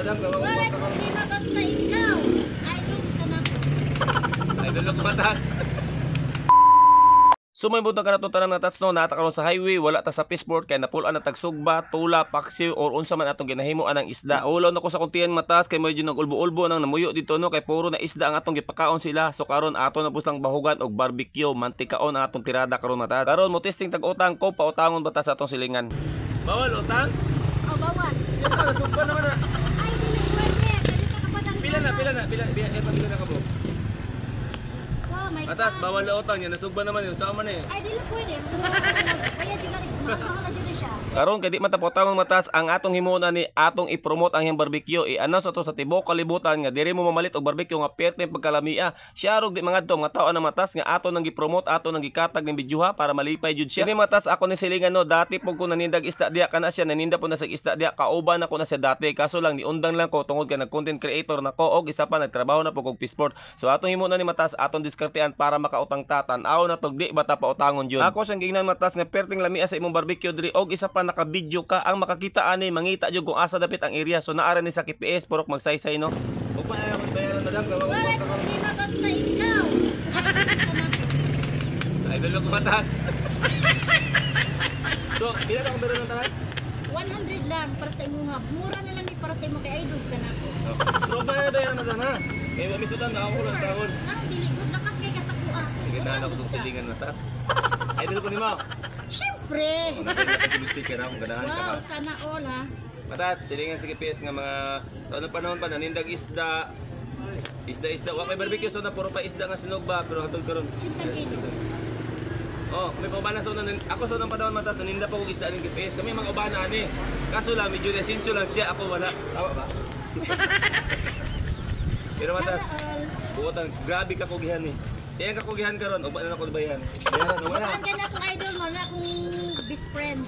madam. Bakit hindi na basta ikaw? Idol ka na po. Idol ako matas. So may buntag ka na itong tanang natats no, nata karon sa highway, wala ta sa fishport, kaya napulaan na tagsugba, tula, paksiw, or unsa man atong ginahimuan ng isda. Ulaw na ko sa kuntihan matas, kay medyo nag-ulbo-ulbo nang namuyo dito no, kay puro na isda ang atong gipakaon sila. So karon ato na puslang bahugan og barbecue, mantikaon ang atong tirada karon matas. Karon mo testing tag-utang ko, pautangon bata sa atong silingan. Bawal utang? O, bawal. Yes, nasugba naman na. Ay, hindi pwede. Pwede ka kapadang Pila na ka po. Oh my Matas, God. bawal na utang yan. Nasugba naman yun. Saan man eh. Ay, di na pwede. Kaya di na siya. Karon kay di man ta pautangon matas, ang atong himuon ni atong i-promote ang iyang barbecue. I-announce ato sa tibuok kalibutan nga diri mo mamalit og barbecue nga perti pagkalamia. Siya rog di mga adto mga tao na matas nga ato nang gi-promote, ato nang gikatag ng bidyuha para malipay jud siya. Kini matas ako ni silingan no, dati pug ko nanindag isda diya kana siya, naninda po na sa isda diya, kauban ako na siya dati. Kaso lang niundang lang ko tungod kay nag-content creator na ko og isa pa nagtrabaho na pug og Fishport. So atong himuon ni matas atong diskartean para makautang tatan. Aw na tog di bata pautangon jud. Ako sang gingnan matas nga perting lamia sa imong barbecue diri og isa pa naka-video ka, ang makakita ani mangita jud kung asa dapit ang area. So naara ni sa KPS purok magsaysay no. Huwag pa ayaw magbayaran madam. Bakit hindi na basta ikaw? Idol ako matas. So, pila ka kung meron ng tahan? 100 lang para sa imo nga. Mura na lang ni para sa imo kay idol ka na po. Tropa na bayaran madam ha. Eh, misudan na ako lang tahon. Ano, dili ko lakas kay kasakuha. Ganahan ako sa silingan matas. Idol ko ni mo. Siyempre. Sticker ako, ganahan ka Wow, ha. sana all ha. Matas, silingan sa KPS nga mga sa unang panahon pa nanindag isda. Isda. Wa kay barbecue so na puro pa isda nga sinugba pero hatod karon. Oh, may paubana sa unang ako sa unang panahon matas naninda pa og isda ning KPS. Kami mga ubana ani. Kaso lang medyo resensyo lang siya, ako wala. Tawa ba? Pero matas, buotan grabe ka kugihan ni. Siya ka kugihan karon ug na ko bayan. Bayaran wala. Ang ganda kong idol mo na akong best friend.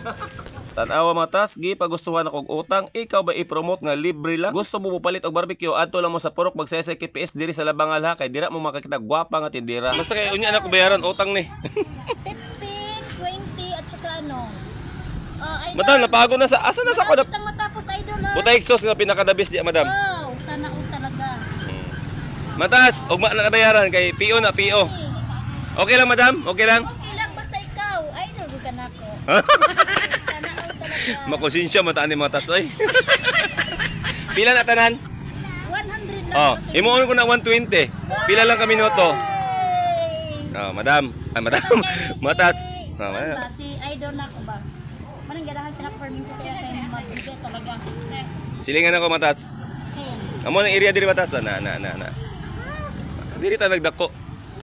Tanawa matas, gi pagustuhan ako og utang, ikaw ba i-promote nga libre lang? Gusto mo mupalit og barbecue adto lang mo sa purok magsaysay KPS diri sa Labangal ha, kay dira mo makakita gwapa nga tindira. Basta kay unya na ko bayaran utang ni. 15, 20 at saka ano. Idol. Madam, napago na sa asa na sa ko na. Kitang matapos idol ha. Utay exhaust nga pinakadabis di madam. Wow, sana all talaga. Matas, ugma na bayaran kay PO na PO. Okay lang madam? Okay lang? Okay lang basta ikaw. Idol ka na ko. Sana all talaga. Makonsensya mata ni mga tatsoy. Pila na tanan? 100 lang. Oh, kasi- imuon ko na 120. Pila lang ka minuto? Hey! Oh, madam. Ay, madam. Matats. Oh, madam. Ba, si idol na ko ba? Manang ganahan pinaka-farming ko kaya kayo mag-budget talaga. Silingan ako matats. Okay. Amo ng area diri matats na. Diri ta nagdako.